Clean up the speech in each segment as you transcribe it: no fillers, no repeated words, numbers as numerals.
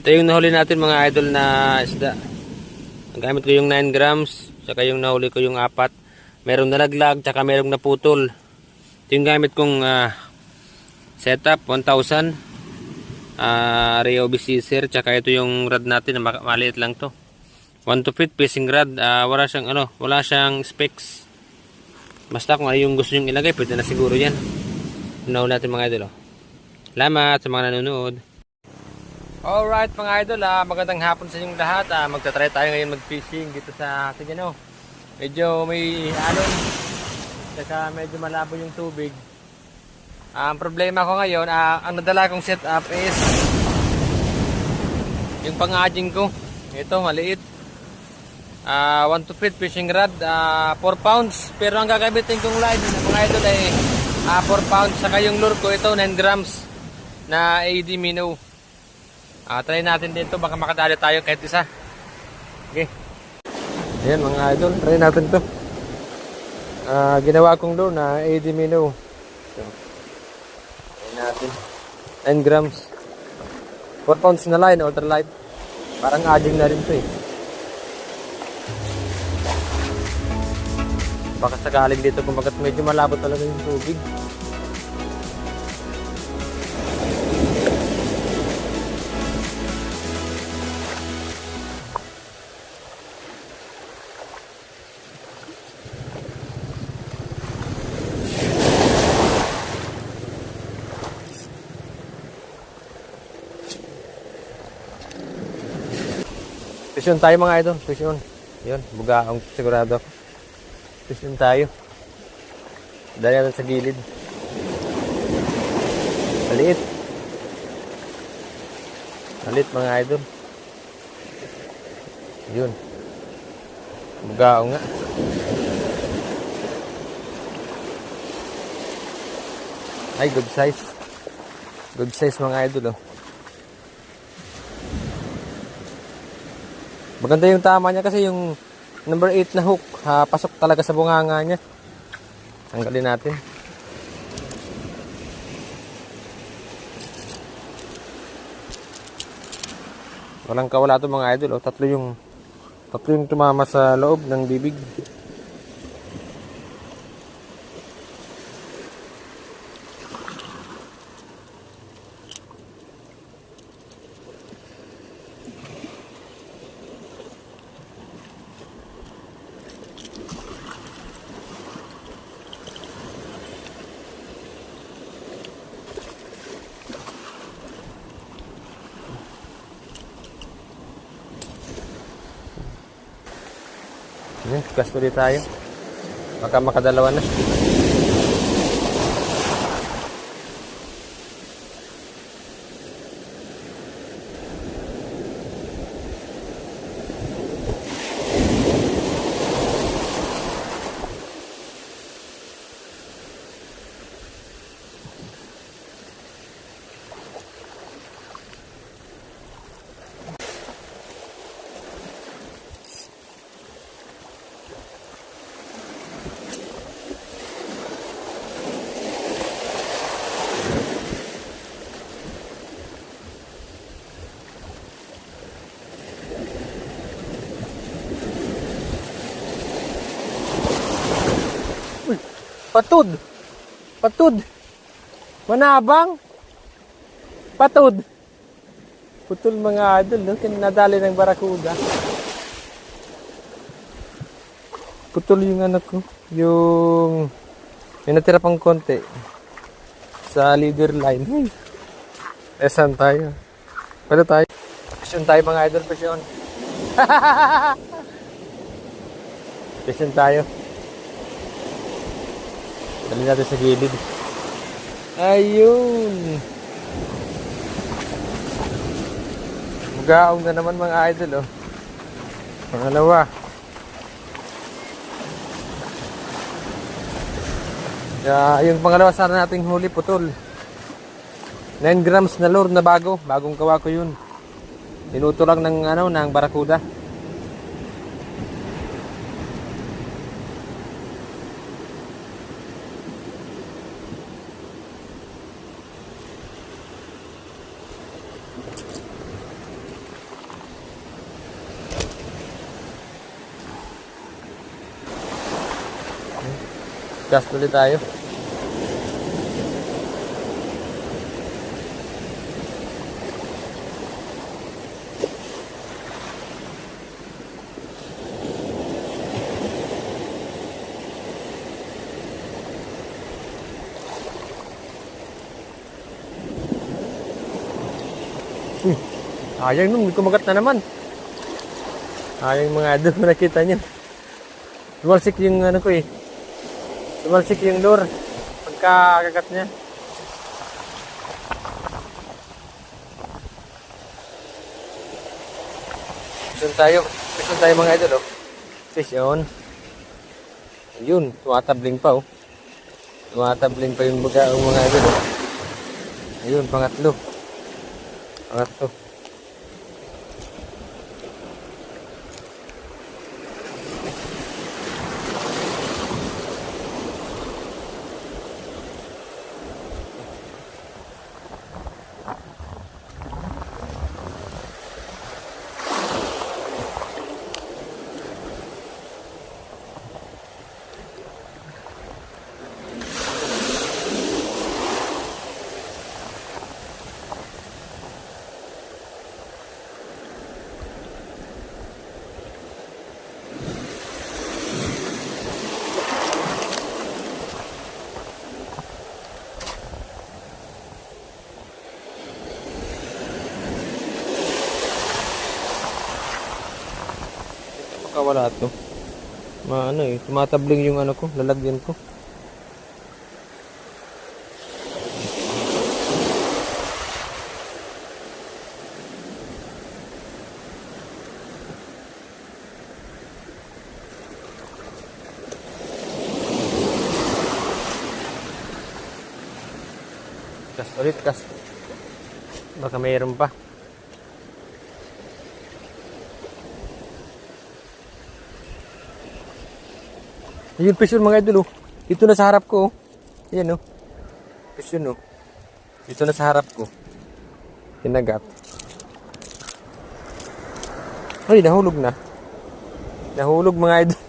Ito yung nahuli natin mga idol na isda. Gamit ko yung 9 grams, saka yung nahuli ko yung 4. Merong nalaglag, saka merong naputol. Ito yung gamit kong setup 1000. Ryobi scissor, saka ito yung rod natin na maliit lang to. 1 to feet fishing rod. Wala siyang specs. Basta kung ano yung gusto nyong ilagay, pwede na siguro yan. Nahuli natin mga idol. Salamat sa mga nanonood. Alright mga idol, magandang hapon sa inyong lahat. Magta-try tayo ngayon mag-fishing dito sa ating medyo may alon, saka medyo malabo yung tubig. Ang problema ko ngayon, ang nadala kong setup is yung pang-aging ko. Ito maliit, 1 to feet fishing rod, 4 pounds. Pero ang gagamitin kong line mga idol ay 4 pounds. Saka yung lure ko ito 9 grams na AD minnow. Try natin dito, baka makadali tayo kahit isa. Okay. Ayan mga idol, try natin to. Ginawa kong lure na AD minnow. So, try natin. 9 grams. 4 pounds na line, ultralight. Parang aging na rin to eh. Baka sakaling dito kung bakit medyo malabo talaga yung tubig. Pisyon tayo mga idol, pisyon. Yun, bugaong sigurado. Pisyon tayo. Dali natin sa gilid. Maliit. Maliit mga idol. Yun. Bugaong nga. Ay, good size. Good size mga idol oh. Maganda yung tama niya kasi yung number 8 na hook, pasok talaga sa bunganga niya. Tanggalin natin. Walang kawala to mga idol. Tatlo yung tumama sa loob ng bibig. Ayan, gas ulit tayo. Baka makadalawa na. Patud. Patud. Manabang. Patud. Putol mga idol, no? Nadali ng barakuda. Putol yung anak ko. Yung may natira pang konti sa leader line. Saan tayo? Pwede tayo. Pasyon tayo mga idol, pasyon. Pasyon tayo. Dali natin sa gilid. Ayun. Bugaong na naman mga idol oh. Pangalawa. Yung pangalawa sana nating huli putol. 9 grams na lure na bagong gawa ko yun. Tinuto lang ng barakuda. Cast ulit tayo. Sayang nung, kumagat na naman. Sayang mga idol, nakita niyo. Tumalsik yung ano ko eh. Tumalsik yung lure. Pagkakagat niya. Fish on tayo mga idol oh. Fish on. Ayun, tumatabling pa oh. Tumatabling pa yung baga mga idol oh. Ayun, pangatlo. Pangatlo. Wala to. Ano eh, tumatabling yung ano ko, lalagyan ko. Cast ulit, cast. Baka mayroon pa. Ayun, fish yun mga idol oh. Dito na sa harap ko oh. Ayan oh. Fish yun oh. Dito na sa harap ko. Kinagat. Ay, nahulog na. Nahulog mga idol.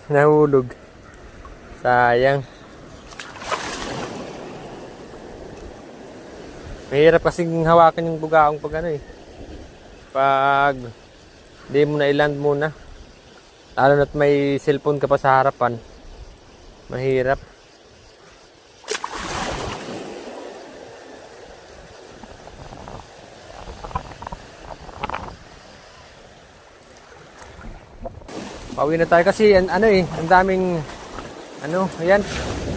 Nahulog. Sayang. Mahirap kasing hawakan yung bugaong pag ano eh. Pag di mo na i-land muna. Lalo na't may cellphone ka pa sa harapan. Mahirap. Pauwi na tayo kasi ano eh, ang daming ano, ayan,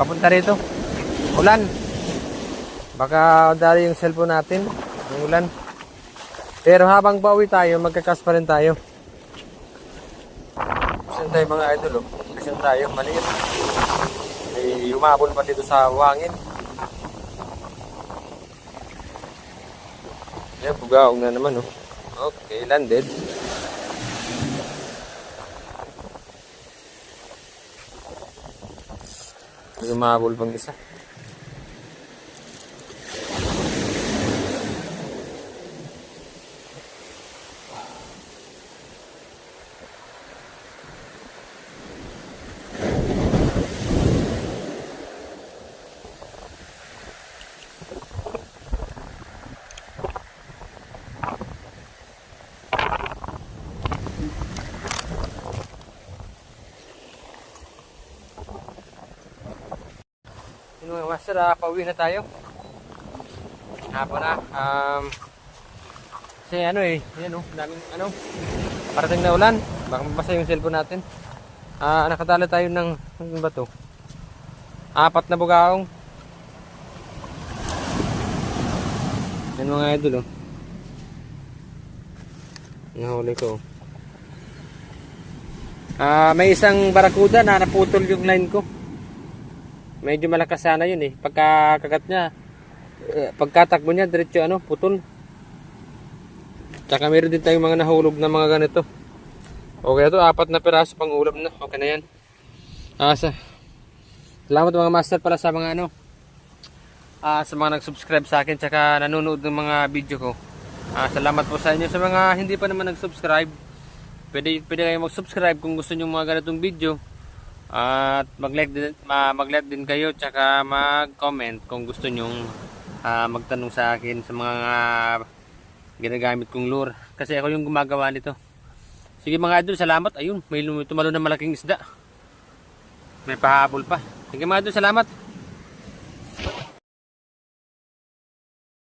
papunta rito. Ulan. Baka dali yung cellphone natin, ng ulan. Pero habang pauwi tayo, magkakas pa rin tayo. Kasi tayo mga idol, oh. Kasi tayo, maliit. May humabol pa dito sa wangin. Ayan, bugaong na naman, oh. Okay, landed. May humabol pang isa. Mga master, pauwi na tayo. Hapon na. Kasi ano eh, yan oh, daming ano, parating na ulan. Baka mabasa yung cellphone natin. Nakatala tayo ng, ano ba to? 4 na bugaong. Yan mga idol oh. Nahuli ko. May isang barakuda na naputol yung line ko. Medyo malakas sana yun eh. Pagkakagat niya, pagkatakbo niya, diretso ano, putol. Tsaka meron din tayong mga nahulog na mga ganito. Okay na to, 4 na piraso pang ulam na. Okay na yan. Salamat mga master pala sa mga ano, sa mga nag-subscribe sa akin tsaka nanonood ng mga video ko. Salamat po sa inyo. Sa mga hindi pa naman nag-subscribe, pwede kayong mag-subscribe kung gusto niyo mga ganitong video. At mag-like din kayo tsaka mag-comment kung gusto nyong magtanong sa akin sa mga ginagamit kong lure. Kasi ako yung gumagawa nito. Sige mga idol, salamat. Ayun, may tumalo na malaking isda. May pahabol pa. Sige mga idol, salamat.